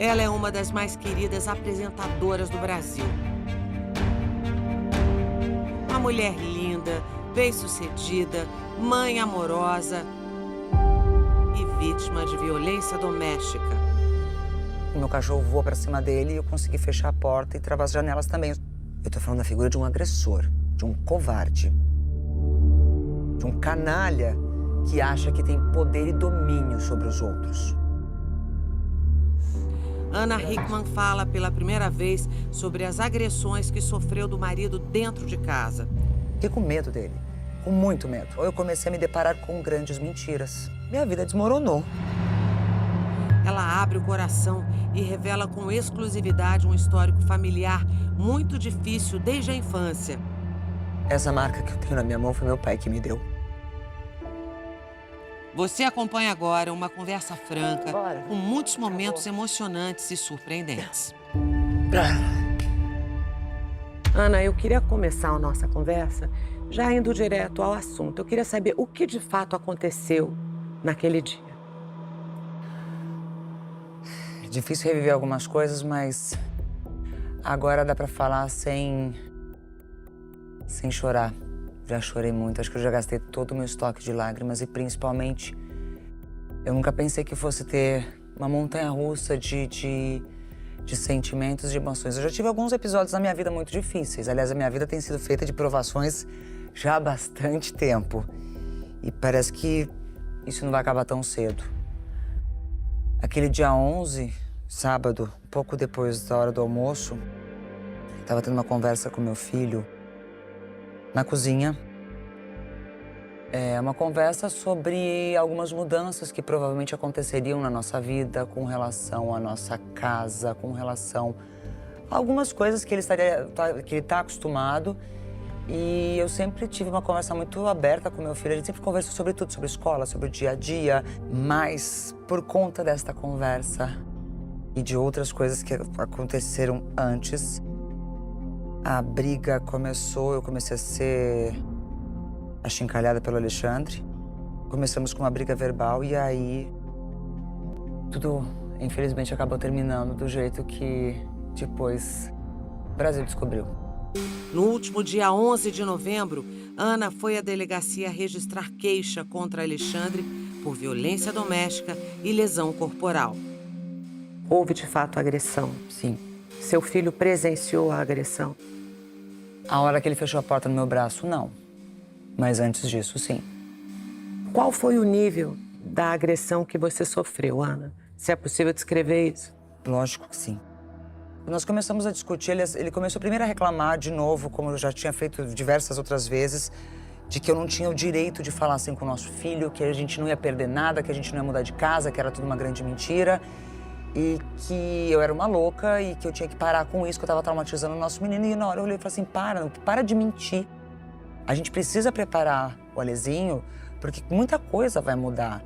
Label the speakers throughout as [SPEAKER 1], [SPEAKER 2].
[SPEAKER 1] Ela é uma das mais queridas apresentadoras do Brasil. Uma mulher linda, bem-sucedida, mãe amorosa e vítima de violência doméstica.
[SPEAKER 2] O meu cachorro voou pra cima dele e eu consegui fechar a porta e travar as janelas também. Eu tô falando da figura de um agressor, de um covarde, de um canalha que acha que tem poder e domínio sobre os outros.
[SPEAKER 1] Ana Hickman fala pela primeira vez sobre as agressões que sofreu do marido dentro de casa.
[SPEAKER 2] Fiquei com medo dele, com muito medo. Eu comecei a me deparar com grandes mentiras. Minha vida desmoronou.
[SPEAKER 1] Ela abre o coração e revela com exclusividade um histórico familiar muito difícil desde a infância.
[SPEAKER 2] Essa marca que eu tenho na minha mão foi meu pai que me deu.
[SPEAKER 1] Você acompanha agora uma conversa franca,
[SPEAKER 2] Bora.
[SPEAKER 1] com muitos momentos emocionantes e surpreendentes. Ana, eu queria começar a nossa conversa já indo direto ao assunto. Eu queria saber o que de fato aconteceu naquele dia.
[SPEAKER 2] É difícil reviver algumas coisas, mas agora dá pra falar sem chorar. Já chorei muito, acho que eu já gastei todo o meu estoque de lágrimas e principalmente eu nunca pensei que fosse ter uma montanha-russa de sentimentos, de emoções. Eu já tive alguns episódios na minha vida muito difíceis. Aliás, a minha vida tem sido feita de provações já há bastante tempo. E parece que isso não vai acabar tão cedo. Aquele dia 11, sábado, pouco depois da hora do almoço, estava tendo uma conversa com meu filho na cozinha. É uma conversa sobre algumas mudanças que provavelmente aconteceriam na nossa vida com relação à nossa casa, com relação a algumas coisas que ele está acostumado. E eu sempre tive uma conversa muito aberta com meu filho. A gente sempre conversou sobre tudo, sobre escola, sobre o dia a dia. Mas por conta desta conversa e de outras coisas que aconteceram antes, a briga começou, eu comecei a ser achincalhada pelo Alexandre. Começamos com uma briga verbal e aí tudo, infelizmente, acabou terminando do jeito que depois o Brasil descobriu.
[SPEAKER 1] No último dia 11 de novembro, Ana foi à delegacia registrar queixa contra Alexandre por violência doméstica e lesão corporal. Houve, de fato, agressão.
[SPEAKER 2] Sim.
[SPEAKER 1] Seu filho presenciou a agressão?
[SPEAKER 2] A hora que ele fechou a porta no meu braço, não. Mas antes disso, sim.
[SPEAKER 1] Qual foi o nível da agressão que você sofreu, Ana? Se é possível descrever isso?
[SPEAKER 2] Lógico que sim. Nós começamos a discutir, ele começou primeiro a reclamar de novo, como eu já tinha feito diversas outras vezes, de que eu não tinha o direito de falar assim com o nosso filho, que a gente não ia perder nada, que a gente não ia mudar de casa, que era tudo uma grande mentira. E que eu era uma louca e que eu tinha que parar com isso, que eu estava traumatizando o nosso menino. E na hora eu olhei e falei assim, para de mentir. A gente precisa preparar o Alezinho, porque muita coisa vai mudar.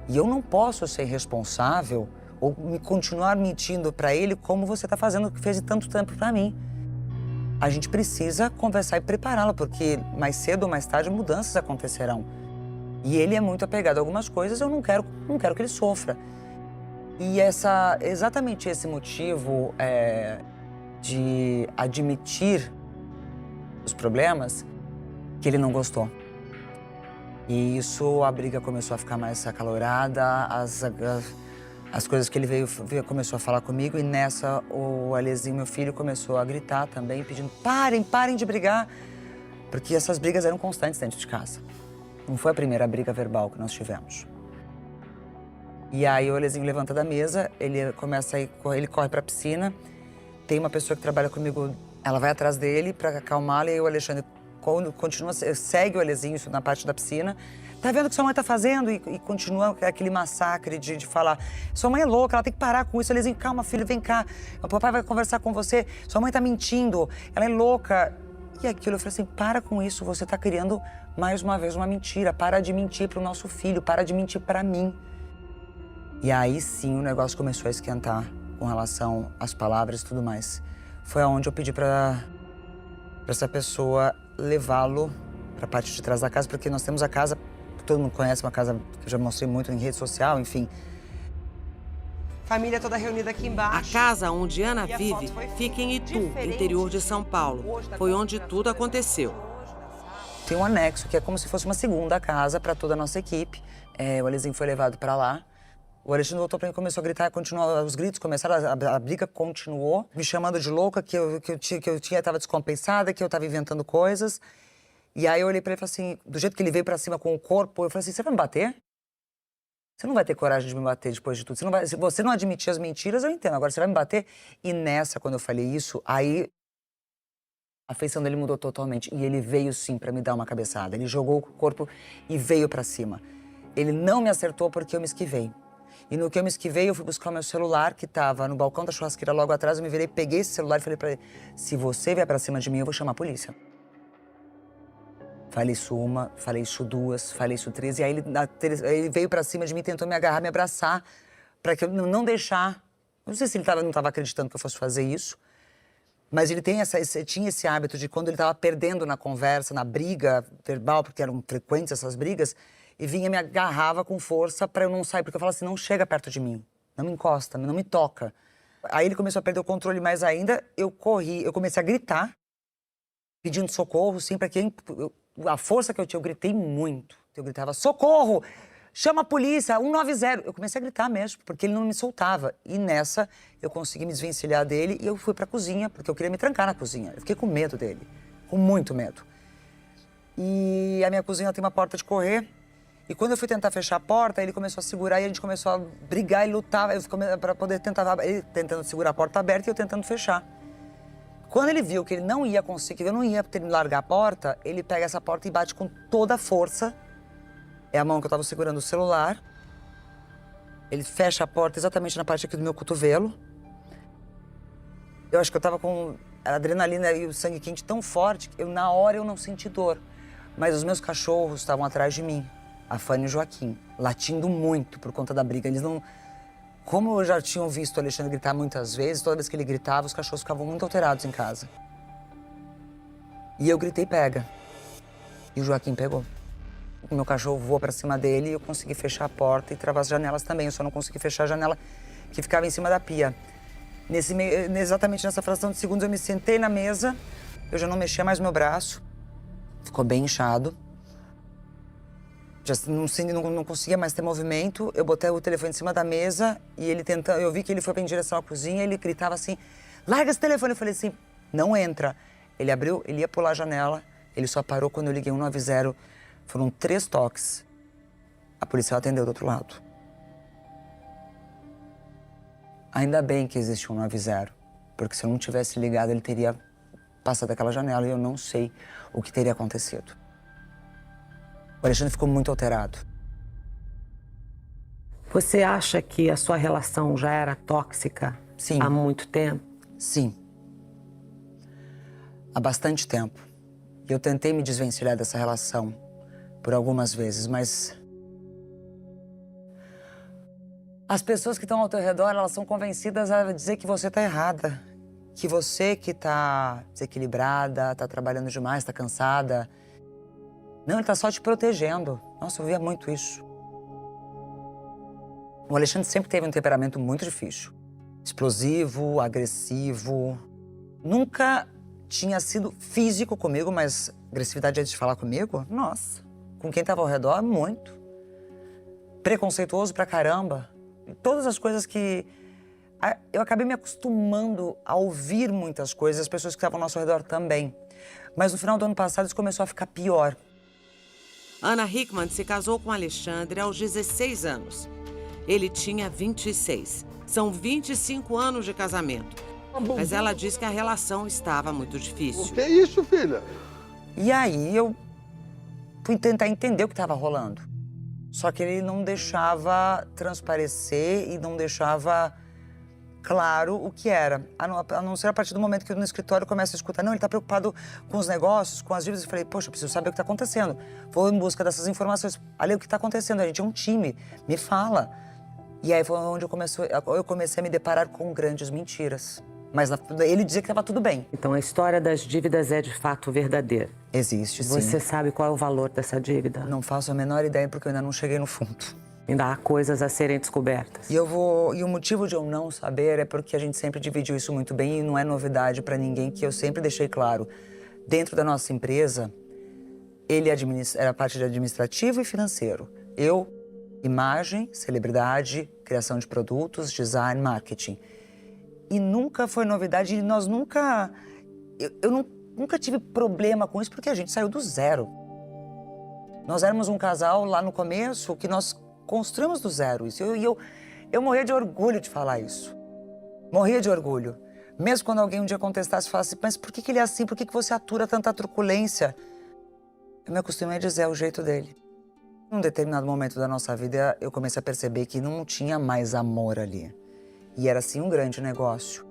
[SPEAKER 2] E eu não posso ser responsável ou me continuar mentindo para ele como você está fazendo, que fez tanto tempo para mim. A gente precisa conversar e prepará-lo, porque mais cedo ou mais tarde mudanças acontecerão. E ele é muito apegado a algumas coisas, eu não quero que ele sofra. E exatamente esse motivo de admitir os problemas que ele não gostou. E isso, a briga começou a ficar mais acalorada, as coisas que ele começou a falar comigo, e nessa o Alezinho, meu filho, começou a gritar também, pedindo parem de brigar, porque essas brigas eram constantes dentro de casa. Não foi a primeira briga verbal que nós tivemos. E aí o Alezinho levanta da mesa, ele corre pra piscina, tem uma pessoa que trabalha comigo, ela vai atrás dele pra acalmá-lo, e o Alexandre segue o Alezinho na parte da piscina. Tá vendo o que sua mãe tá fazendo? E continua aquele massacre de falar, sua mãe é louca, ela tem que parar com isso. Alezinho, calma, filho, vem cá, o papai vai conversar com você, sua mãe tá mentindo, ela é louca. E aquilo, eu falei assim, para com isso, você tá criando mais uma vez uma mentira, para de mentir pro nosso filho, para de mentir pra mim. E aí sim o negócio começou a esquentar com relação às palavras e tudo mais. Foi aonde eu pedi pra essa pessoa levá-lo pra parte de trás da casa, porque nós temos a casa, todo mundo conhece, uma casa que eu já mostrei muito em rede social, enfim.
[SPEAKER 3] Família toda reunida aqui
[SPEAKER 1] A
[SPEAKER 3] embaixo.
[SPEAKER 1] casa onde Ana
[SPEAKER 3] E a
[SPEAKER 1] vive
[SPEAKER 3] foto foi
[SPEAKER 1] fica em Itu,
[SPEAKER 3] diferente
[SPEAKER 1] interior de São Paulo.
[SPEAKER 3] hoje da
[SPEAKER 1] Foi
[SPEAKER 3] foto
[SPEAKER 1] onde
[SPEAKER 3] da
[SPEAKER 1] tudo aconteceu.
[SPEAKER 2] Tem um anexo, que é como se fosse uma segunda casa para toda a nossa equipe. O Alezinho foi levado para lá. O Alexandre voltou para mim, começou a gritar, continuou, os gritos começaram, a briga continuou, me chamando de louca, que eu estava descompensada, que eu estava inventando coisas. E aí eu olhei para ele e falei assim, do jeito que ele veio para cima com o corpo, eu falei assim, você vai me bater? Você não vai ter coragem de me bater depois de tudo. Se você não admitir as mentiras, eu entendo. Agora, você vai me bater? E nessa, quando eu falei isso, aí a feição dele mudou totalmente. E ele veio, sim, pra me dar uma cabeçada. Ele jogou o corpo e veio pra cima. Ele não me acertou porque eu me esquivei. E no que eu me esquivei, eu fui buscar o meu celular, que tava no balcão da churrasqueira logo atrás. Eu me virei, peguei esse celular e falei pra ele, se você vier pra cima de mim, eu vou chamar a polícia. Falei isso uma, falei isso duas, falei isso três. E aí ele veio pra cima de mim, tentou me agarrar, me abraçar, pra que eu não deixar. Não sei se ele não tava acreditando que eu fosse fazer isso, mas ele tinha esse hábito de quando ele tava perdendo na conversa, na briga verbal, porque eram frequentes essas brigas, e vinha e me agarrava com força pra eu não sair, porque eu falava assim, não chega perto de mim, não me encosta, não me toca. Aí ele começou a perder o controle mais ainda, eu corri, eu comecei a gritar, pedindo socorro, sim, pra quem... A força que eu tinha, eu gritei muito. Eu gritava, socorro! Chama a polícia, 190. Eu comecei a gritar mesmo, porque ele não me soltava. E nessa, eu consegui me desvencilhar dele e eu fui pra cozinha, porque eu queria me trancar na cozinha. Eu fiquei com medo dele, com muito medo. E a minha cozinha tem uma porta de correr. E quando eu fui tentar fechar a porta, ele começou a segurar e a gente começou a brigar e lutar pra poder tentar... Ele tentando segurar a porta aberta e eu tentando fechar. Quando ele viu que ele não ia conseguir, eu não ia ter me largar a porta, ele pega essa porta e bate com toda a força. É a mão que eu tava segurando o celular. Ele fecha a porta exatamente na parte aqui do meu cotovelo. Eu acho que eu tava com a adrenalina e o sangue quente tão forte que na hora eu não senti dor. Mas os meus cachorros estavam atrás de mim, a Fanny e o Joaquim, latindo muito por conta da briga. Eles não... Como eu já tinham visto o Alexandre gritar muitas vezes, toda vez que ele gritava, os cachorros ficavam muito alterados em casa. E eu gritei, pega. E o Joaquim pegou. O meu cachorro voou pra cima dele e eu consegui fechar a porta e travar as janelas também. Eu só não consegui fechar a janela que ficava em cima da pia. Exatamente nessa fração de segundos eu me sentei na mesa, eu já não mexia mais meu braço. Ficou bem inchado. Já não conseguia mais ter movimento. Eu botei o telefone em cima da mesa e ele tentando. Eu vi que ele foi em direção à cozinha e ele gritava assim: larga esse telefone. Eu falei assim: não entra. Ele abriu, ele ia pular a janela. Ele só parou quando eu liguei 190. Foram 3 toques. A polícia atendeu do outro lado. Ainda bem que existe 190, porque se eu não tivesse ligado, ele teria passado aquela janela e eu não sei o que teria acontecido. O Alexandre ficou muito alterado.
[SPEAKER 1] Você acha que a sua relação já era tóxica
[SPEAKER 2] Sim.
[SPEAKER 1] há muito tempo?
[SPEAKER 2] Sim. Há bastante tempo. Eu tentei me desvencilhar dessa relação por algumas vezes, mas... As pessoas que estão ao teu redor, elas são convencidas a dizer que você está errada. Que você que está desequilibrada, está trabalhando demais, está cansada. Não, ele tá só te protegendo. Nossa, eu via muito isso. O Alexandre sempre teve um temperamento muito difícil. Explosivo, agressivo. Nunca tinha sido físico comigo, mas agressividade antes de falar comigo, nossa. Com quem tava ao redor, muito. Preconceituoso pra caramba. E todas as coisas que... Eu acabei me acostumando a ouvir muitas coisas, as pessoas que estavam ao nosso redor também. Mas no final do ano passado isso começou a ficar pior.
[SPEAKER 1] Ana Hickman se casou com Alexandre aos 16 anos. Ele tinha 26. São 25 anos de casamento. Mas ela diz que a relação estava muito difícil.
[SPEAKER 4] O que é isso, filha?
[SPEAKER 2] E aí eu fui tentar entender o que estava rolando. Só que ele não deixava transparecer e não deixava claro o que era. A não ser a partir do momento que eu no escritório começo a escutar, não, ele tá preocupado com os negócios, com as dívidas. Eu falei, poxa, eu preciso saber o que tá acontecendo. Vou em busca dessas informações. Ali, o que tá acontecendo? A gente é um time, me fala. E aí foi onde eu comecei a me deparar com grandes mentiras. Mas ele dizia que estava tudo bem.
[SPEAKER 1] Então a história das dívidas é de fato verdadeira?
[SPEAKER 2] Existe, sim.
[SPEAKER 1] Você sabe qual é o valor dessa dívida?
[SPEAKER 2] Não faço a menor ideia porque eu ainda não cheguei no fundo.
[SPEAKER 1] Ainda há coisas a serem descobertas.
[SPEAKER 2] E o motivo de eu não saber é porque a gente sempre dividiu isso muito bem e não é novidade para ninguém, que eu sempre deixei claro. Dentro da nossa empresa, ele era a parte de administrativo e financeiro. Eu, imagem, celebridade, criação de produtos, design, marketing. E nunca foi novidade, e nós nunca... nunca tive problema com isso, porque a gente saiu do zero. Nós éramos um casal lá no começo que nós construímos do zero isso. Eu morria de orgulho de falar isso. Morria de orgulho. Mesmo quando alguém um dia contestasse e falasse, mas por que ele é assim? Por que você atura tanta truculência? Eu me acostumei a dizer, é o jeito dele. Num determinado momento da nossa vida, eu comecei a perceber que não tinha mais amor ali. E era, sim, um grande negócio.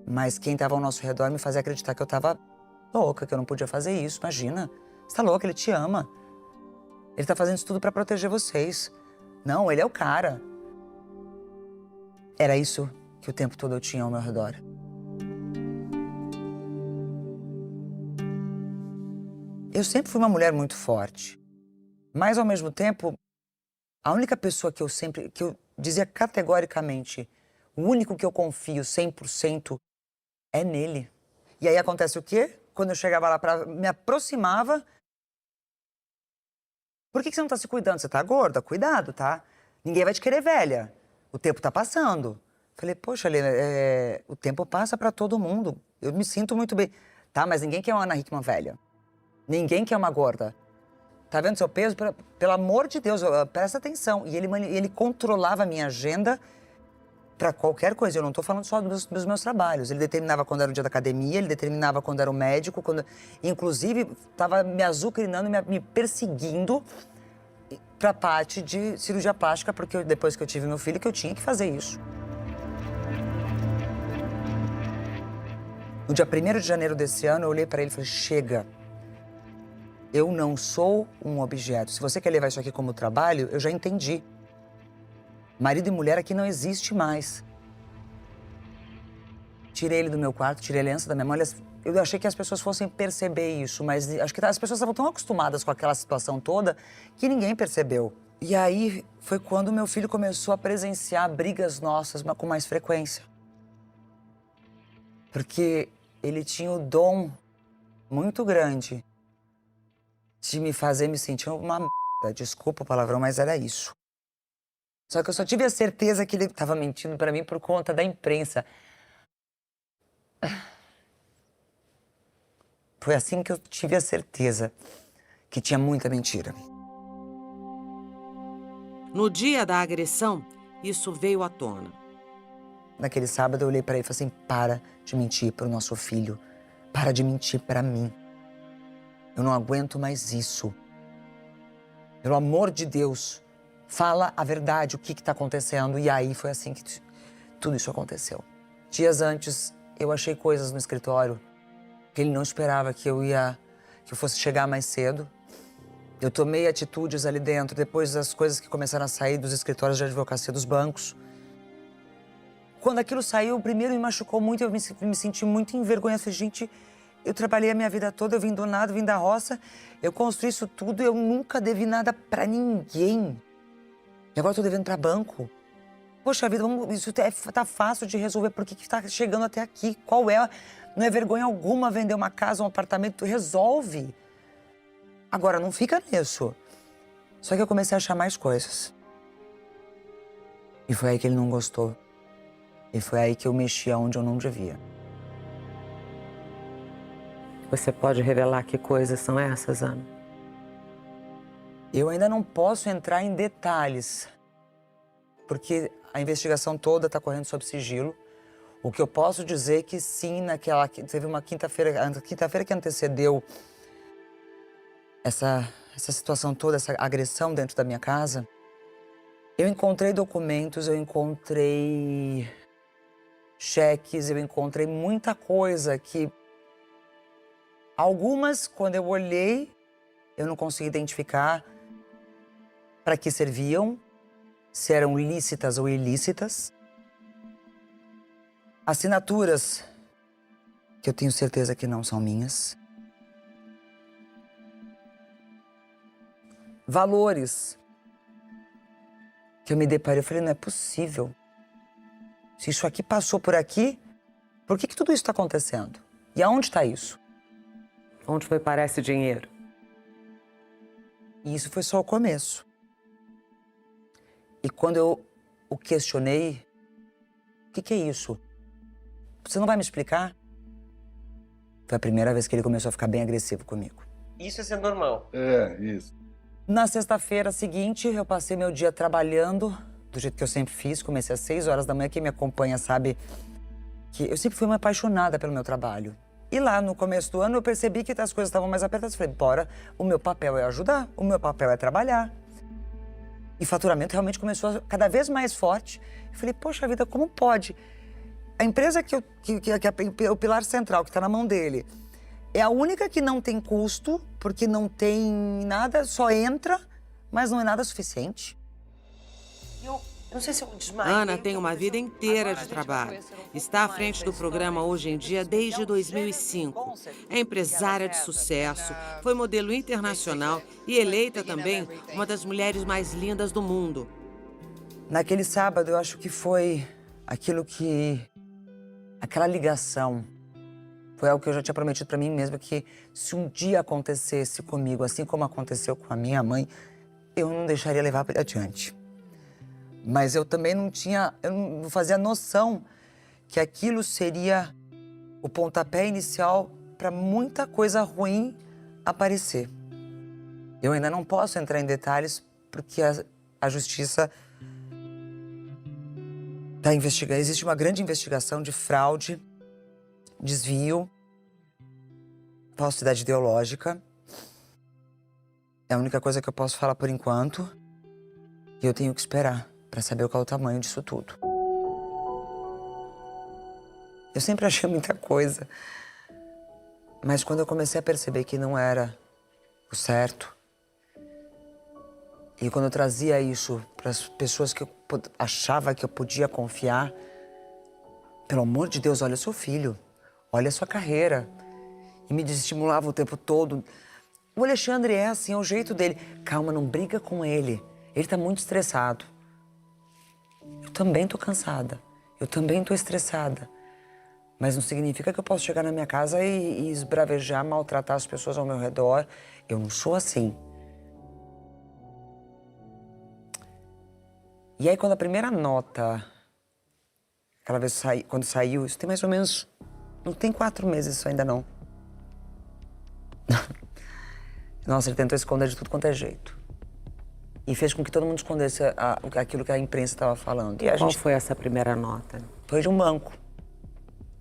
[SPEAKER 2] Mas quem estava ao nosso redor me fazia acreditar que eu estava louca, que eu não podia fazer isso. Imagina, você tá louca, ele te ama. Ele tá fazendo isso tudo para proteger vocês. Não, ele é o cara. Era isso que o tempo todo eu tinha ao meu redor. Eu sempre fui uma mulher muito forte. Mas, ao mesmo tempo, a única pessoa que eu dizia categoricamente, o único que eu confio 100% é nele. E aí acontece o quê? Quando eu chegava lá, me aproximava... Por que você não tá se cuidando? Você tá gorda? Cuidado, tá? Ninguém vai te querer velha. O tempo tá passando. Falei, poxa, Helena, o tempo passa pra todo mundo. Eu me sinto muito bem. Tá, mas ninguém quer uma Ana Hickman velha. Ninguém quer uma gorda. Tá vendo seu peso? Pelo amor de Deus, presta atenção. E ele controlava a minha agenda para qualquer coisa. Eu não tô falando só dos meus trabalhos. Ele determinava quando era o dia da academia, ele determinava quando era o médico, inclusive tava me azucrinando, me perseguindo pra parte de cirurgia plástica, porque depois que eu tive meu filho, que eu tinha que fazer isso. No dia 1º de janeiro desse ano, eu olhei para ele e falei, chega. Eu não sou um objeto. Se você quer levar isso aqui como trabalho, eu já entendi. Marido e mulher aqui não existe mais. Tirei ele do meu quarto, tirei a aliança da minha mão. Eu achei que as pessoas fossem perceber isso, mas acho que as pessoas estavam tão acostumadas com aquela situação toda que ninguém percebeu. E aí foi quando meu filho começou a presenciar brigas nossas com mais frequência. Porque ele tinha o dom muito grande de me fazer me sentir uma merda. Desculpa o palavrão, mas era isso. Só que eu só tive a certeza que ele estava mentindo pra mim por conta da imprensa. Foi assim que eu tive a certeza que tinha muita mentira.
[SPEAKER 1] No dia da agressão, isso veio à tona.
[SPEAKER 2] Naquele sábado eu olhei pra ele e falei assim, para de mentir pro nosso filho. Para de mentir pra mim. Eu não aguento mais isso. Pelo amor de Deus, fala a verdade, o que está acontecendo. E aí foi assim que tudo isso aconteceu. Dias antes, eu achei coisas no escritório que ele não esperava que eu fosse chegar mais cedo. Eu tomei atitudes ali dentro, depois das coisas que começaram a sair dos escritórios de advocacia dos bancos. Quando aquilo saiu, primeiro me machucou muito, eu me senti muito envergonhada. Falei, gente, eu trabalhei a minha vida toda, eu vim do nada, vim da roça, eu construí isso tudo, eu nunca devi nada pra ninguém. E agora eu tô devendo pra banco. Poxa vida, isso tá fácil de resolver, por que tá chegando até aqui? Qual é? Não é vergonha alguma vender uma casa, um apartamento, resolve. Agora, não fica nisso. Só que eu comecei a achar mais coisas. E foi aí que ele não gostou. E foi aí que eu mexi onde eu não devia.
[SPEAKER 1] Você pode revelar que coisas são essas, Ana?
[SPEAKER 2] Eu ainda não posso entrar em detalhes, porque a investigação toda está correndo sob sigilo. O que eu posso dizer é que sim, teve uma quinta-feira, a quinta-feira que antecedeu essa situação toda, essa agressão dentro da minha casa, eu encontrei documentos, eu encontrei cheques, eu encontrei muita coisa que... Algumas, quando eu olhei, eu não consegui identificar para que serviam, se eram lícitas ou ilícitas. Assinaturas, que eu tenho certeza que não são minhas. Valores, que eu me deparei, eu falei, não é possível. Se isso aqui passou por aqui, por que tudo isso está acontecendo? E aonde está isso?
[SPEAKER 1] Onde foi parar esse dinheiro?
[SPEAKER 2] E isso foi só o começo. E quando eu o questionei, o que é isso? Você não vai me explicar? Foi a primeira vez que ele começou a ficar bem agressivo comigo.
[SPEAKER 3] Isso é ser normal.
[SPEAKER 4] É, isso.
[SPEAKER 2] Na sexta-feira seguinte, eu passei meu dia trabalhando, do jeito que eu sempre fiz. Comecei às 6 horas da manhã. Quem me acompanha sabe que eu sempre fui uma apaixonada pelo meu trabalho. E lá no começo do ano eu percebi que as coisas estavam mais apertadas. Falei, bora, o meu papel é ajudar, o meu papel é trabalhar. E o faturamento realmente começou a cada vez mais forte. Eu falei, poxa vida, como pode? A empresa que é o pilar central, que está na mão dele, é a única que não tem custo, porque não tem nada, só entra, mas não é nada suficiente.
[SPEAKER 3] Eu não sei se eu desmaiei.
[SPEAKER 1] Ana tem uma vida inteira de trabalho. Está à frente do programa Hoje em Dia desde 2005. É empresária de sucesso, foi modelo internacional e eleita também uma das mulheres mais lindas do mundo.
[SPEAKER 2] Naquele sábado, eu acho que foi aquela ligação. Foi algo que eu já tinha prometido para mim mesma, que se um dia acontecesse comigo, assim como aconteceu com a minha mãe, eu não deixaria levar adiante. Mas eu também eu não fazia noção que aquilo seria o pontapé inicial para muita coisa ruim aparecer. Eu ainda não posso entrar em detalhes porque a justiça está investigando. Existe uma grande investigação de fraude, desvio, falsidade ideológica. É a única coisa que eu posso falar por enquanto. E eu tenho que esperar para saber qual é o tamanho disso tudo. Eu sempre achei muita coisa. Mas quando eu comecei a perceber que não era o certo, e quando eu trazia isso para as pessoas que eu achava que eu podia confiar, pelo amor de Deus, olha o seu filho, olha a sua carreira. E me desestimulava o tempo todo. O Alexandre é assim, é o jeito dele. Calma, não briga com ele. Ele tá muito estressado. Eu também tô cansada. Eu também tô estressada. Mas não significa que eu posso chegar na minha casa e esbravejar, maltratar as pessoas ao meu redor. Eu não sou assim. E aí, quando a primeira nota, aquela vez quando saiu, isso tem mais ou menos... Não tem 4 meses isso ainda, não. Nossa, ele tentou esconder de tudo quanto é jeito. E fez com que todo mundo escondesse aquilo que a imprensa estava falando. E
[SPEAKER 1] Qual foi essa primeira nota?
[SPEAKER 2] Foi de um banco.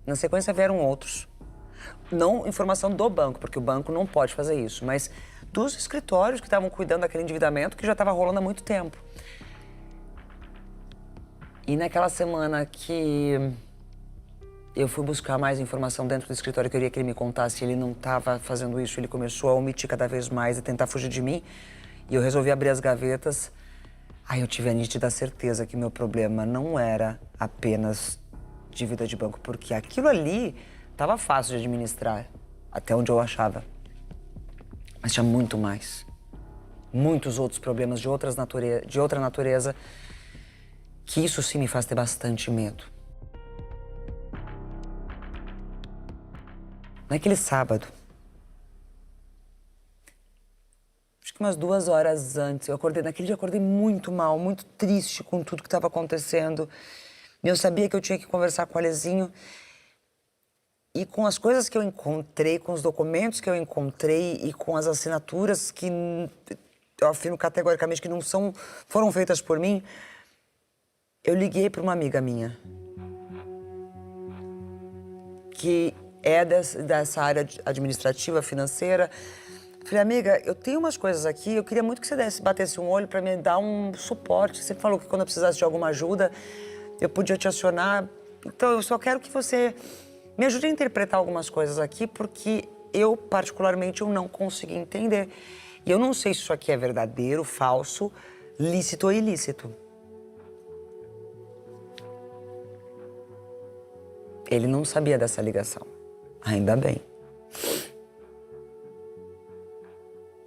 [SPEAKER 2] Na sequência vieram outros. Não informação do banco, porque o banco não pode fazer isso, mas dos escritórios que estavam cuidando daquele endividamento que já estava rolando há muito tempo. E naquela semana que eu fui buscar mais informação dentro do escritório, que eu queria que ele me contasse, ele não estava fazendo isso, ele começou a omitir cada vez mais e tentar fugir de mim. E eu resolvi abrir as gavetas. Aí eu tive a nítida certeza que meu problema não era apenas dívida de banco, porque aquilo ali estava fácil de administrar, até onde eu achava. Mas tinha muito mais. Muitos outros problemas de outra natureza, que isso sim me faz ter bastante medo. Naquele sábado, acho que umas 2 horas antes, naquele dia eu acordei muito mal, muito triste com tudo que estava acontecendo. E eu sabia que eu tinha que conversar com o Alezinho. E com as coisas que eu encontrei, com os documentos que eu encontrei e com as assinaturas que eu afirmo categoricamente que não foram feitas por mim, eu liguei para uma amiga minha, que é dessa área administrativa, financeira. Falei, amiga, eu tenho umas coisas aqui, eu queria muito que você batesse um olho para me dar um suporte. Você falou que quando eu precisasse de alguma ajuda, eu podia te acionar. Então, eu só quero que você me ajude a interpretar algumas coisas aqui, porque eu, particularmente, eu não consegui entender. E eu não sei se isso aqui é verdadeiro, falso, lícito ou ilícito. Ele não sabia dessa ligação. Ainda bem.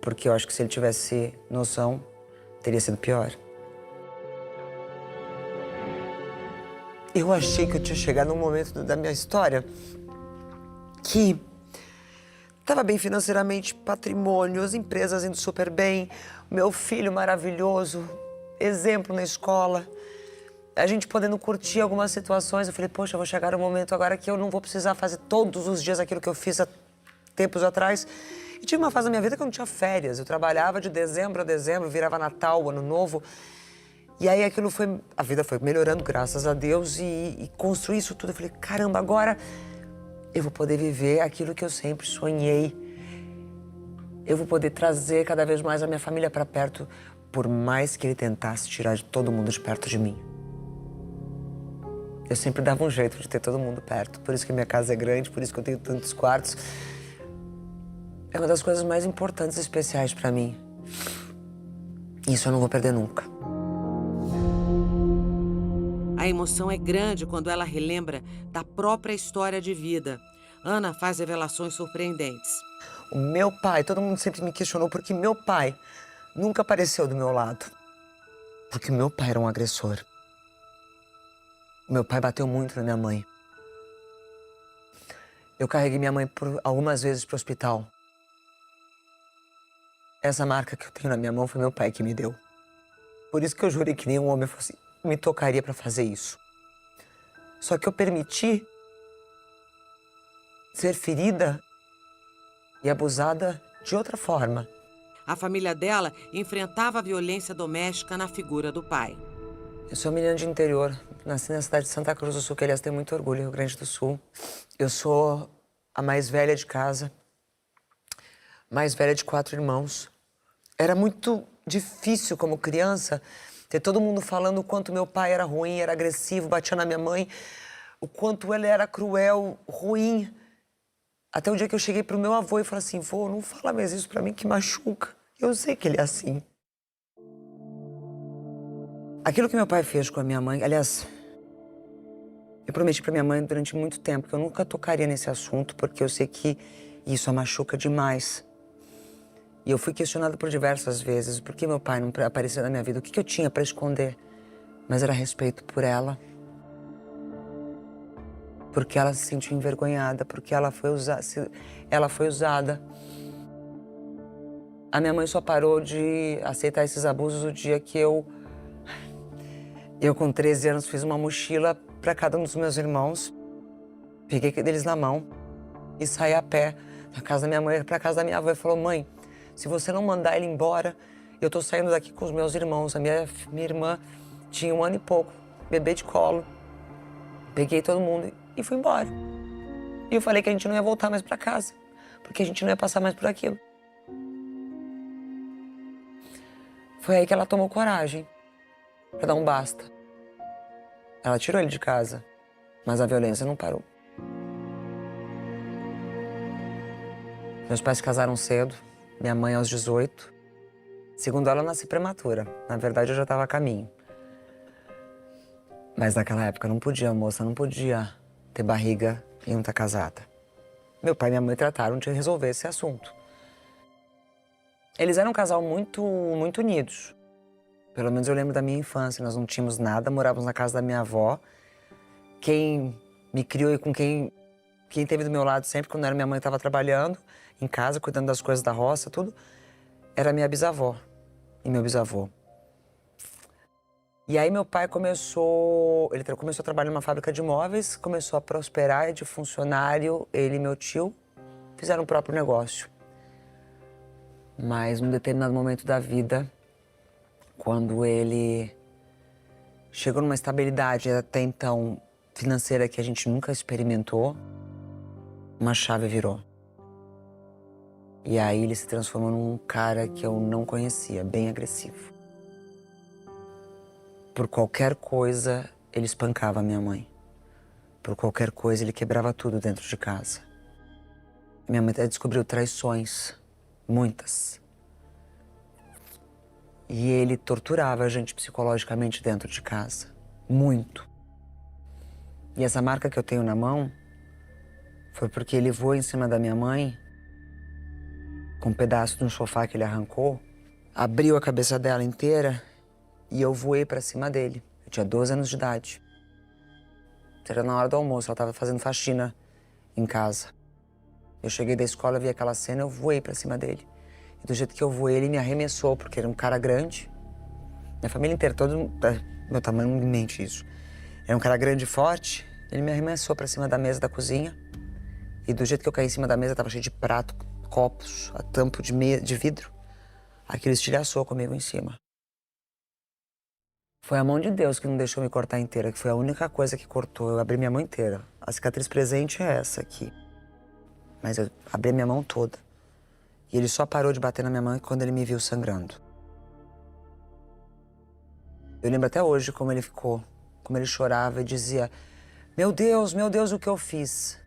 [SPEAKER 2] Porque eu acho que se ele tivesse noção, teria sido pior. Eu achei que eu tinha chegado num momento da minha história que estava bem financeiramente, patrimônio, as empresas indo super bem, meu filho maravilhoso, exemplo na escola, a gente podendo curtir algumas situações. Eu falei, poxa, eu vou chegar no momento agora que eu não vou precisar fazer todos os dias aquilo que eu fiz há tempos atrás. E tive uma fase da minha vida que eu não tinha férias. Eu trabalhava de dezembro a dezembro, virava Natal, Ano Novo. E aí aquilo foi... A vida foi melhorando, graças a Deus, e construí isso tudo. Eu falei, caramba, agora eu vou poder viver aquilo que eu sempre sonhei. Eu vou poder trazer cada vez mais a minha família para perto, por mais que ele tentasse tirar todo mundo de perto de mim. Eu sempre dava um jeito de ter todo mundo perto. Por isso que minha casa é grande, por isso que eu tenho tantos quartos. É uma das coisas mais importantes e especiais para mim. Isso eu não vou perder nunca.
[SPEAKER 1] A emoção é grande quando ela relembra da própria história de vida. Ana faz revelações surpreendentes.
[SPEAKER 2] O meu pai, todo mundo sempre me questionou porque meu pai nunca apareceu do meu lado. Porque meu pai era um agressor. Meu pai bateu muito na minha mãe. Eu carreguei minha mãe algumas vezes para o hospital. Essa marca que eu tenho na minha mão foi meu pai que me deu. Por isso que eu jurei que nenhum homem me tocaria para fazer isso. Só que eu permiti ser ferida e abusada de outra forma.
[SPEAKER 1] A família dela enfrentava a violência doméstica na figura do pai.
[SPEAKER 2] Eu sou menina de interior, nasci na cidade de Santa Cruz do Sul, que aliás tem muito orgulho, Rio Grande do Sul. Eu sou a mais velha de casa, mais velha de 4 irmãos. Era muito difícil como criança ter todo mundo falando o quanto meu pai era ruim, era agressivo, batia na minha mãe, o quanto ele era cruel, ruim. Até o dia que eu cheguei pro meu avô e falei assim, vô, não fala mais isso pra mim que machuca. Eu sei que ele é assim. Aquilo que meu pai fez com a minha mãe, aliás, eu prometi pra minha mãe durante muito tempo que eu nunca tocaria nesse assunto, porque eu sei que isso a machuca demais. E eu fui questionada por diversas vezes, por que meu pai não apareceu na minha vida, o que eu tinha pra esconder. Mas era respeito por ela. Porque ela se sentiu envergonhada, porque ela foi usada. A minha mãe só parou de aceitar esses abusos o dia que eu com 13 anos, fiz uma mochila para cada um dos meus irmãos. Peguei deles na mão e saí a pé da casa da minha mãe para casa da minha avó. E falou, mãe, se você não mandar ele embora, eu tô saindo daqui com os meus irmãos. A minha irmã tinha 1 ano e pouco, bebê de colo. Peguei todo mundo e fui embora. E eu falei que a gente não ia voltar mais para casa, porque a gente não ia passar mais por aquilo. Foi aí que ela tomou coragem para dar um basta. Ela tirou ele de casa, mas a violência não parou. Meus pais se casaram cedo, minha mãe aos 18. Segundo ela, eu nasci prematura. Na verdade, eu já estava a caminho. Mas naquela época não podia, moça, não podia ter barriga e não estar casada. Meu pai e minha mãe trataram de resolver esse assunto. Eles eram um casal muito unidos. Pelo menos eu lembro da minha infância, nós não tínhamos nada, morávamos na casa da minha avó. Quem me criou e com quem esteve do meu lado sempre, quando era minha mãe, estava trabalhando em casa, cuidando das coisas da roça, tudo, era minha bisavó e meu bisavô. E aí meu pai começou a trabalhar numa fábrica de móveis, começou a prosperar de funcionário, ele e meu tio fizeram o próprio negócio. Mas num determinado momento da vida, quando ele chegou numa estabilidade até então financeira que a gente nunca experimentou, uma chave virou. E aí ele se transformou num cara que eu não conhecia, bem agressivo. Por qualquer coisa, ele espancava a minha mãe. Por qualquer coisa, ele quebrava tudo dentro de casa. Minha mãe até descobriu traições, muitas. E ele torturava a gente psicologicamente dentro de casa, muito. E essa marca que eu tenho na mão foi porque ele voou em cima da minha mãe com um pedaço de um sofá que ele arrancou, abriu a cabeça dela inteira e eu voei pra cima dele. Eu tinha 12 anos de idade. Era na hora do almoço, ela estava fazendo faxina em casa. Eu cheguei da escola, vi aquela cena, eu voei pra cima dele. E do jeito que eu voei, ele me arremessou, porque era um cara grande. Minha família inteira, todo meu tamanho não me mente isso. Era um cara grande e forte, ele me arremessou pra cima da mesa da cozinha. E do jeito que eu caí em cima da mesa, tava cheio de prato, copos, a tampa de vidro. Aquilo estilhaçou comigo em cima. Foi a mão de Deus que não deixou me cortar inteira, que foi a única coisa que cortou. Eu abri minha mão inteira. A cicatriz presente é essa aqui. Mas eu abri minha mão toda. E ele só parou de bater na minha mão quando ele me viu sangrando. Eu lembro até hoje como ele ficou, como ele chorava e dizia: meu Deus, o que eu fiz?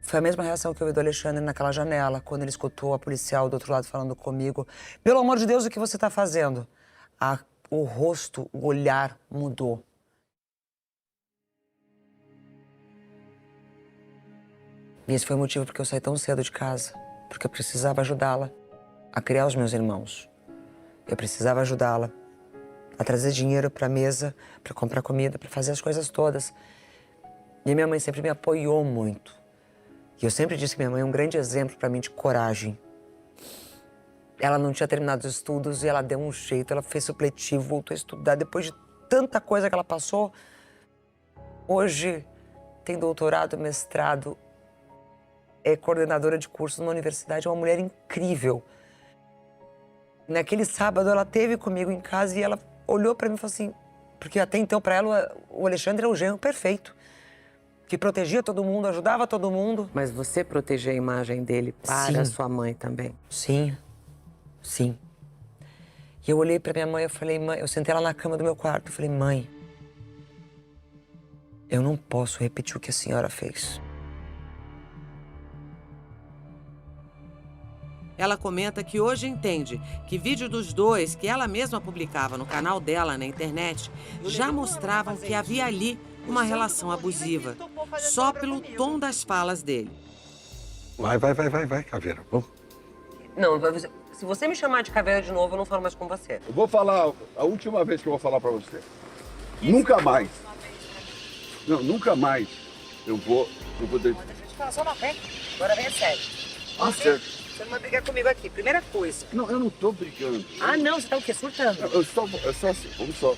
[SPEAKER 2] Foi a mesma reação que eu vi do Alexandre naquela janela, quando ele escutou a policial do outro lado falando comigo: pelo amor de Deus, o que você está fazendo? O rosto, o olhar mudou. E esse foi o motivo porque eu saí tão cedo de casa. Porque eu precisava ajudá-la a criar os meus irmãos. Eu precisava ajudá-la a trazer dinheiro para a mesa, para comprar comida, para fazer as coisas todas. E minha mãe sempre me apoiou muito. E eu sempre disse que minha mãe é um grande exemplo para mim de coragem. Ela não tinha terminado os estudos e ela deu um jeito, ela fez supletivo, voltou a estudar. Depois de tanta coisa que ela passou, hoje tem doutorado, mestrado, é coordenadora de curso numa universidade, é uma mulher incrível. Naquele sábado ela esteve comigo em casa e ela olhou para mim e falou assim, porque até então para ela o Alexandre é o genro perfeito, que protegia todo mundo, ajudava todo mundo.
[SPEAKER 1] Mas você protegeu a imagem dele para sua mãe também?
[SPEAKER 2] Sim. Sim. E eu olhei pra minha mãe e falei: mãe, eu sentei lá na cama do meu quarto e falei: mãe, eu não posso repetir o que a senhora fez.
[SPEAKER 1] Ela comenta que hoje entende que vídeos dos dois, que ela mesma publicava no canal dela na internet, já mostravam que havia ali uma relação abusiva, só pelo tom das falas dele.
[SPEAKER 4] Vai, Caveira, vamos.
[SPEAKER 3] Não, se você me chamar de caveira de novo, eu não falo mais com você.
[SPEAKER 4] Eu vou falar, a última vez que eu vou falar pra você. Nunca mais. Não, nunca mais eu vou
[SPEAKER 2] Deixa eu falar só uma vez. Agora vem a sério. Você não vai brigar comigo aqui. Primeira coisa.
[SPEAKER 4] Não, eu não tô brigando.
[SPEAKER 2] Ah, não? Você tá o quê? Surtando?
[SPEAKER 4] É só assim, vamos lá.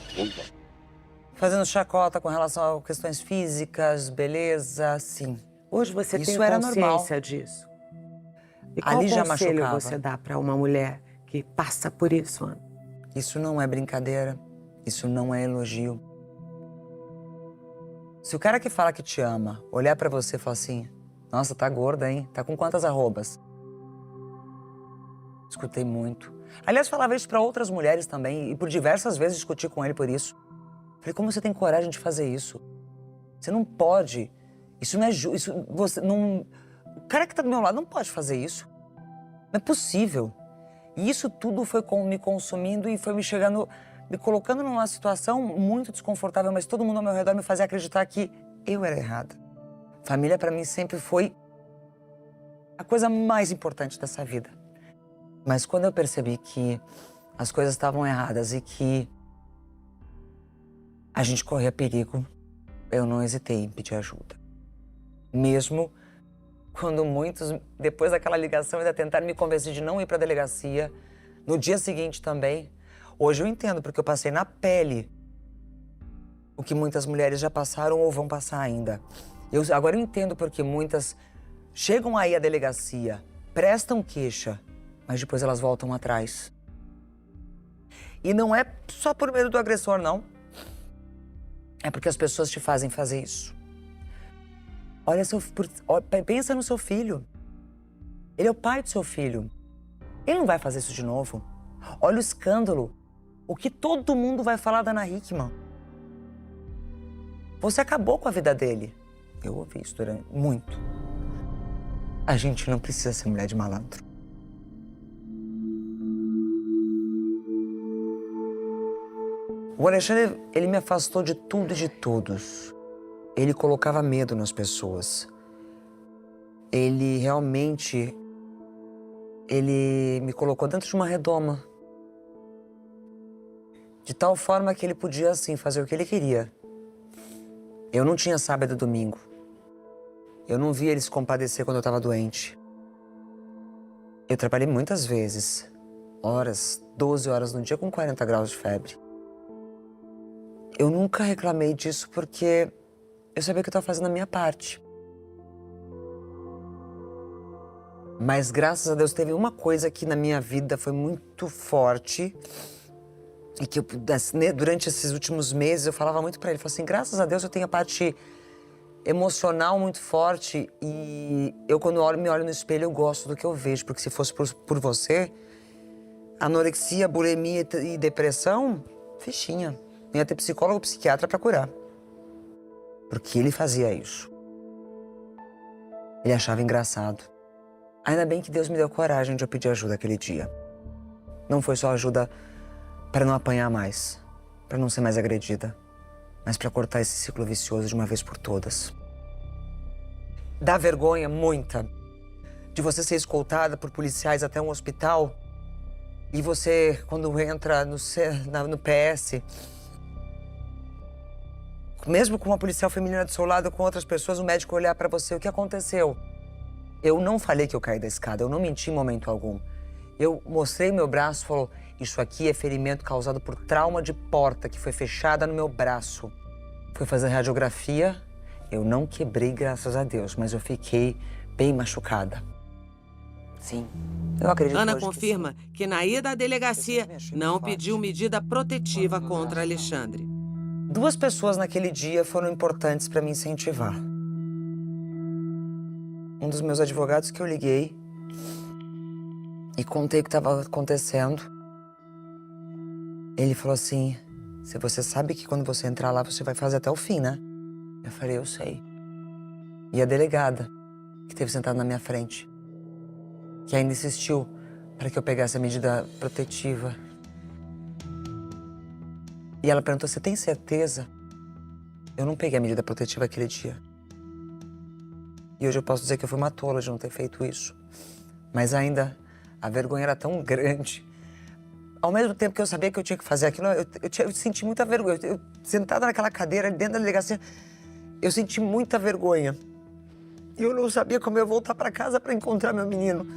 [SPEAKER 2] Fazendo chacota com relação a questões físicas, beleza, sim.
[SPEAKER 1] Hoje você
[SPEAKER 2] Isso
[SPEAKER 1] tem
[SPEAKER 2] era
[SPEAKER 1] consciência
[SPEAKER 2] normal.
[SPEAKER 1] disso? E qual
[SPEAKER 2] Ali já
[SPEAKER 1] conselho
[SPEAKER 2] machucava.
[SPEAKER 1] você dá para uma mulher que passa por isso, Ana?
[SPEAKER 2] Isso não é brincadeira. Isso não é elogio. Se o cara que fala que te ama olhar pra você e falar assim: nossa, tá gorda, hein? Tá com quantas arrobas? Escutei muito. Aliás, falava isso pra outras mulheres também, e por diversas vezes discuti com ele por isso. Falei: como você tem coragem de fazer isso? Você não pode. Isso não é justo. Isso você não. O cara que tá do meu lado não pode fazer isso. Não é possível. E isso tudo foi me consumindo e foi me colocando numa situação muito desconfortável, mas todo mundo ao meu redor me fazia acreditar que eu era errada. Família pra mim sempre foi a coisa mais importante dessa vida. Mas quando eu percebi que as coisas estavam erradas e que a gente corria perigo, eu não hesitei em pedir ajuda. Mesmo quando muitos, depois daquela ligação, ainda tentaram me convencer de não ir para a delegacia, no dia seguinte também. Hoje eu entendo, porque eu passei na pele o que muitas mulheres já passaram ou vão passar ainda. Agora eu entendo porque muitas chegam aí à delegacia, prestam queixa, mas depois elas voltam atrás. E não é só por medo do agressor, não. É porque as pessoas te fazem fazer isso. Pensa no seu filho. Ele é o pai do seu filho. Ele não vai fazer isso de novo. Olha o escândalo. O que todo mundo vai falar da Ana Hickman. Você acabou com a vida dele. Eu ouvi isso muito. A gente não precisa ser mulher de malandro. O Alexandre, ele me afastou de tudo e de todos. Ele colocava medo nas pessoas. Ele realmente... Ele me colocou dentro de uma redoma. De tal forma que ele podia, assim, fazer o que ele queria. Eu não tinha sábado e domingo. Eu não via ele se compadecer quando eu estava doente. Eu trabalhei muitas vezes, horas, 12 horas no dia com 40 graus de febre. Eu nunca reclamei disso porque eu sabia que eu estava fazendo a minha parte. Mas graças a Deus teve uma coisa que na minha vida foi muito forte e que eu pudesse, durante esses últimos meses eu falava muito para ele, falava assim, graças a Deus eu tenho a parte emocional muito forte e eu quando me olho no espelho eu gosto do que eu vejo, porque se fosse por você, anorexia, bulimia e depressão, fichinha. Não ia ter psicólogo ou psiquiatra para curar. Porque ele fazia isso. Ele achava engraçado. Ainda bem que Deus me deu coragem de eu pedir ajuda aquele dia. Não foi só ajuda para não apanhar mais, para não ser mais agredida, mas para cortar esse ciclo vicioso de uma vez por todas. Dá vergonha, muita, de você ser escoltada por policiais até um hospital e você, quando entra no PS, mesmo com uma policial feminina do seu lado, com outras pessoas, o médico olhar para você, o que aconteceu? Eu não falei que eu caí da escada, eu não menti em momento algum. Eu mostrei meu braço e falou, isso aqui é ferimento causado por trauma de porta que foi fechada no meu braço. Fui fazer radiografia, eu não quebrei, graças a Deus, mas eu fiquei bem machucada. Sim, eu acredito.
[SPEAKER 1] Ana confirma que na ida à delegacia não pediu medida protetiva contra Alexandre.
[SPEAKER 2] 2 pessoas naquele dia foram importantes para me incentivar. Um dos meus advogados que eu liguei e contei o que estava acontecendo. Ele falou assim, se você sabe que quando você entrar lá, você vai fazer até o fim, né? Eu falei, eu sei. E a delegada, que esteve sentada na minha frente, que ainda insistiu para que eu pegasse a medida protetiva. E ela perguntou, você tem certeza? Eu não peguei a medida protetiva aquele dia. E hoje eu posso dizer que eu fui uma tola de não ter feito isso. Mas ainda, a vergonha era tão grande. Ao mesmo tempo que eu sabia que eu tinha que fazer aquilo, eu senti muita vergonha. Eu sentada naquela cadeira, dentro da delegacia, eu senti muita vergonha. E eu não sabia como eu ia voltar para casa para encontrar meu menino.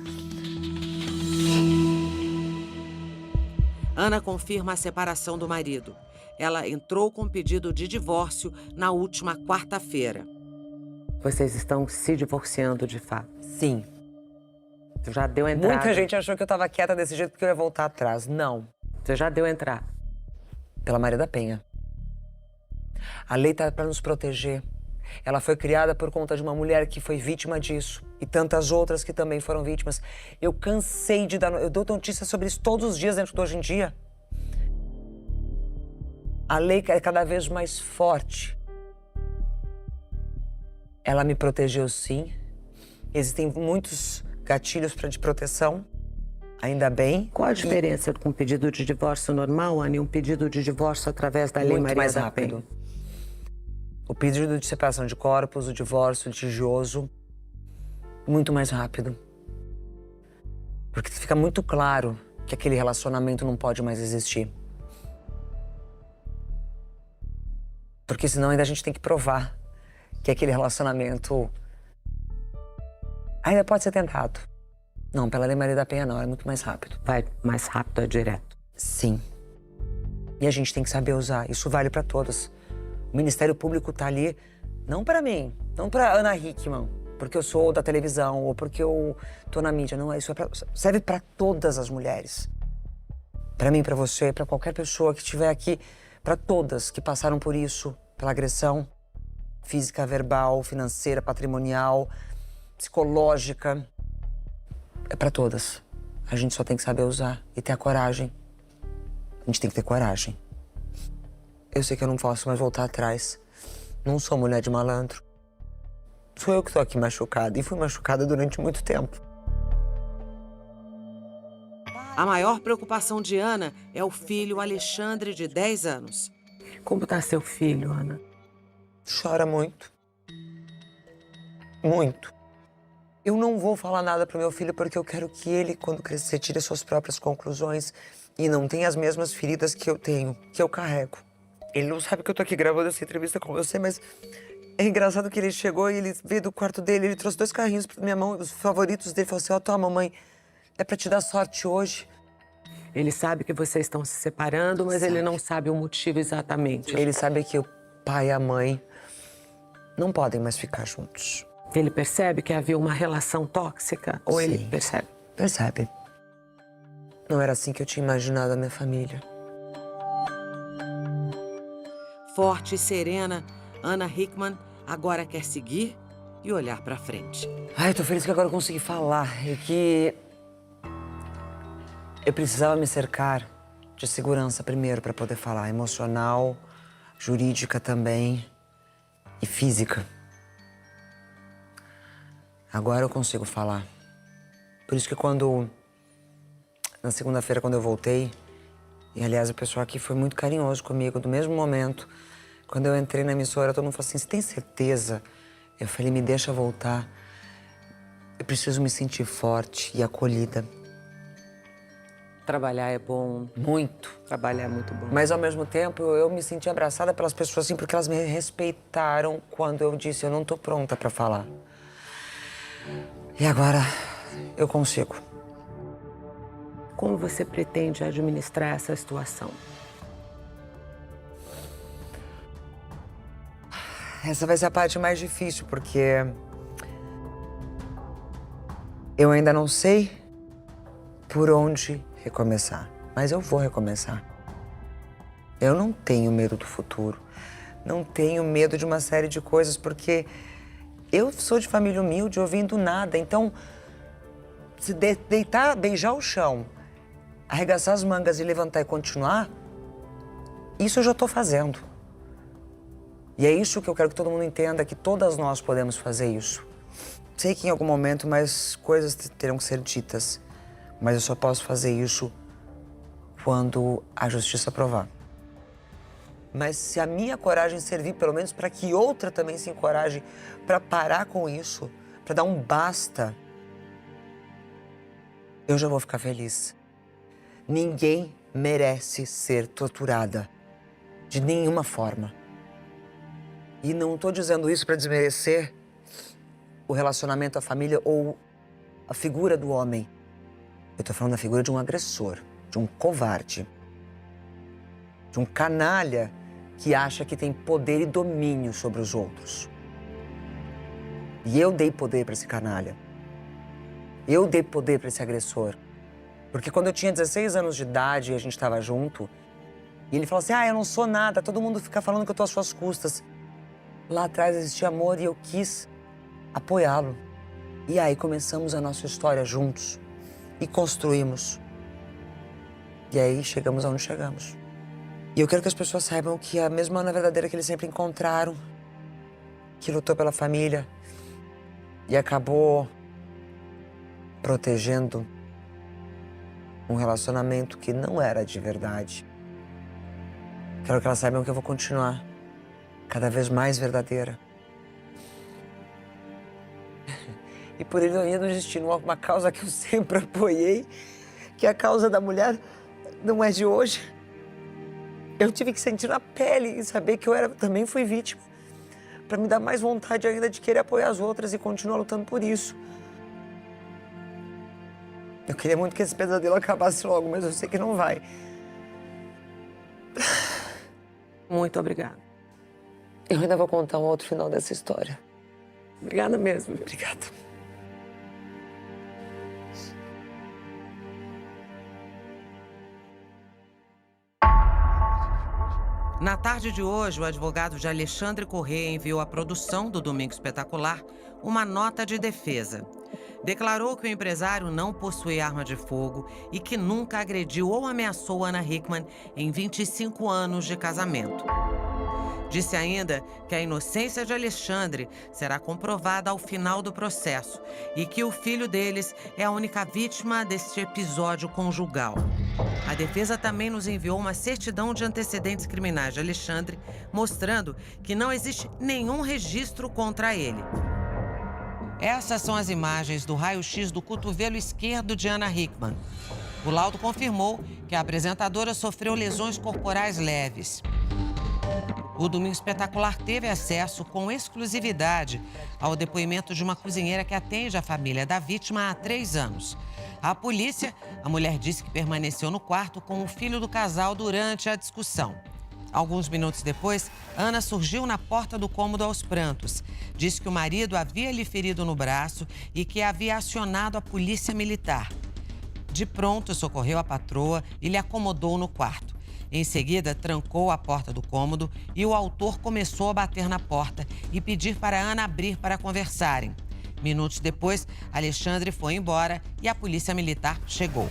[SPEAKER 1] Ana confirma a separação do marido. Ela entrou com pedido de divórcio na última quarta-feira. Vocês estão se divorciando de fato?
[SPEAKER 2] Sim.
[SPEAKER 1] Você já deu entrada?
[SPEAKER 2] Muita gente achou que eu estava quieta desse jeito porque eu ia voltar atrás. Não.
[SPEAKER 1] Você já deu entrada?
[SPEAKER 2] Pela Maria da Penha. A lei está para nos proteger. Ela foi criada por conta de uma mulher que foi vítima disso. E tantas outras que também foram vítimas. Eu cansei de dar... Eu dou notícias sobre isso todos os dias dentro do Hoje em Dia. A lei é cada vez mais forte. Ela me protegeu, sim. Existem muitos gatilhos de proteção, ainda bem.
[SPEAKER 1] Qual a diferença com um pedido de divórcio normal, Ana, e um pedido de divórcio através da Lei Maria da Penha?
[SPEAKER 2] Muito mais rápido. O pedido de separação de corpos, o divórcio litigioso, muito mais rápido. Porque fica muito claro que aquele relacionamento não pode mais existir. Porque senão ainda a gente tem que provar que aquele relacionamento ainda pode ser tentado. Não, pela Lei Maria da Penha não, é muito mais rápido.
[SPEAKER 1] Vai mais rápido, é direto.
[SPEAKER 2] Sim. E a gente tem que saber usar, isso vale para todos. O Ministério Público tá ali, não para mim, não para Ana Hickman, porque eu sou da televisão ou porque eu tô na mídia, não, isso serve para todas as mulheres. Para mim, para você, para qualquer pessoa que estiver aqui, para todas que passaram por isso, pela agressão física, verbal, financeira, patrimonial, psicológica. É para todas. A gente só tem que saber usar e ter a coragem. A gente tem que ter coragem. Eu sei que eu não posso mais voltar atrás. Não sou mulher de malandro. Sou eu que tô aqui machucada e fui machucada durante muito tempo.
[SPEAKER 1] A maior preocupação de Ana é o filho Alexandre, de 10 anos. Como está seu filho, Ana?
[SPEAKER 2] Chora muito. Muito. Eu não vou falar nada pro meu filho porque eu quero que ele, quando crescer, tire suas próprias conclusões e não tenha as mesmas feridas que eu tenho, que eu carrego. Ele não sabe que eu tô aqui gravando essa entrevista com você, mas é engraçado que ele chegou e ele veio do quarto dele, ele trouxe 2 carrinhos pra minha mão, os favoritos dele, falou assim, ó, toma, mamãe, é pra te dar sorte hoje.
[SPEAKER 1] Ele sabe que vocês estão se separando, mas ele não sabe o motivo exatamente.
[SPEAKER 2] Ele sabe que o pai e a mãe não podem mais ficar juntos.
[SPEAKER 1] Ele percebe que havia uma relação tóxica? Ou
[SPEAKER 2] Sim.
[SPEAKER 1] ele percebe?
[SPEAKER 2] Percebe. Não era assim que eu tinha imaginado a minha família.
[SPEAKER 1] Forte e serena, Ana Hickman agora quer seguir e olhar pra frente.
[SPEAKER 2] Ai, tô feliz que agora eu consegui falar. É que eu precisava me cercar de segurança primeiro para poder falar. Emocional, jurídica também e física. Agora eu consigo falar. Por isso que na segunda-feira, quando eu voltei, e aliás, o pessoal aqui foi muito carinhoso comigo, do mesmo momento. Quando eu entrei na emissora, todo mundo falou assim, você tem certeza? Eu falei, me deixa voltar. Eu preciso me sentir forte e acolhida.
[SPEAKER 1] Trabalhar é bom.
[SPEAKER 2] Muito.
[SPEAKER 1] Trabalhar é muito bom.
[SPEAKER 2] Mas, ao mesmo tempo, eu me senti abraçada pelas pessoas, assim, porque elas me respeitaram quando eu disse, eu não tô pronta pra falar. E agora, eu consigo.
[SPEAKER 1] Como você pretende administrar essa situação?
[SPEAKER 2] Essa vai ser a parte mais difícil, porque eu ainda não sei por onde recomeçar, mas eu vou recomeçar. Eu não tenho medo do futuro, não tenho medo de uma série de coisas, porque eu sou de família humilde, ouvindo nada, então se deitar, beijar o chão, arregaçar as mangas e levantar e continuar, isso eu já estou fazendo. E é isso que eu quero que todo mundo entenda, que todas nós podemos fazer isso. Sei que em algum momento mais coisas terão que ser ditas, mas eu só posso fazer isso quando a justiça provar. Mas se a minha coragem servir pelo menos para que outra também se encoraje para parar com isso, para dar um basta, eu já vou ficar feliz. Ninguém merece ser torturada, de nenhuma forma. E não estou dizendo isso para desmerecer o relacionamento, a família ou a figura do homem. Eu estou falando da figura de um agressor, de um covarde, de um canalha que acha que tem poder e domínio sobre os outros. E eu dei poder para esse canalha. Eu dei poder para esse agressor. Porque quando eu tinha 16 anos de idade e a gente estava junto, e ele falou assim, eu não sou nada, todo mundo fica falando que eu tô às suas custas. Lá atrás existia amor e eu quis apoiá-lo. E aí começamos a nossa história juntos e construímos. E aí chegamos aonde chegamos. E eu quero que as pessoas saibam que a mesma Ana verdadeira que eles sempre encontraram, que lutou pela família e acabou protegendo um relacionamento que não era de verdade. Quero que elas saibam que eu vou continuar cada vez mais verdadeira. E por ironia do destino, uma causa que eu sempre apoiei, que é a causa da mulher, não é de hoje. Eu tive que sentir na pele e saber que eu também fui vítima, para me dar mais vontade ainda de querer apoiar as outras e continuar lutando por isso. Eu queria muito que esse pesadelo acabasse logo, mas eu sei que não vai.
[SPEAKER 1] Muito obrigada.
[SPEAKER 2] Eu ainda vou contar um outro final dessa história.
[SPEAKER 1] Obrigada mesmo.
[SPEAKER 2] Obrigada.
[SPEAKER 1] Na tarde de hoje, o advogado de Alexandre Corrêa enviou à produção do Domingo Espetacular uma nota de defesa. Declarou que o empresário não possui arma de fogo e que nunca agrediu ou ameaçou Ana Hickman em 25 anos de casamento. Disse ainda que a inocência de Alexandre será comprovada ao final do processo e que o filho deles é a única vítima deste episódio conjugal. A defesa também nos enviou uma certidão de antecedentes criminais de Alexandre, mostrando que não existe nenhum registro contra ele. Essas são as imagens do raio-x do cotovelo esquerdo de Ana Hickman. O laudo confirmou que a apresentadora sofreu lesões corporais leves. O Domingo Espetacular teve acesso com exclusividade ao depoimento de uma cozinheira que atende a família da vítima há 3 anos. A polícia, a mulher disse que permaneceu no quarto com o filho do casal durante a discussão. Alguns minutos depois, Ana surgiu na porta do cômodo aos prantos. Disse que o marido havia lhe ferido no braço e que havia acionado a polícia militar. De pronto, socorreu a patroa e lhe acomodou no quarto. Em seguida, trancou a porta do cômodo e o autor começou a bater na porta e pedir para Ana abrir para conversarem. Minutos depois, Alexandre foi embora e a polícia militar chegou.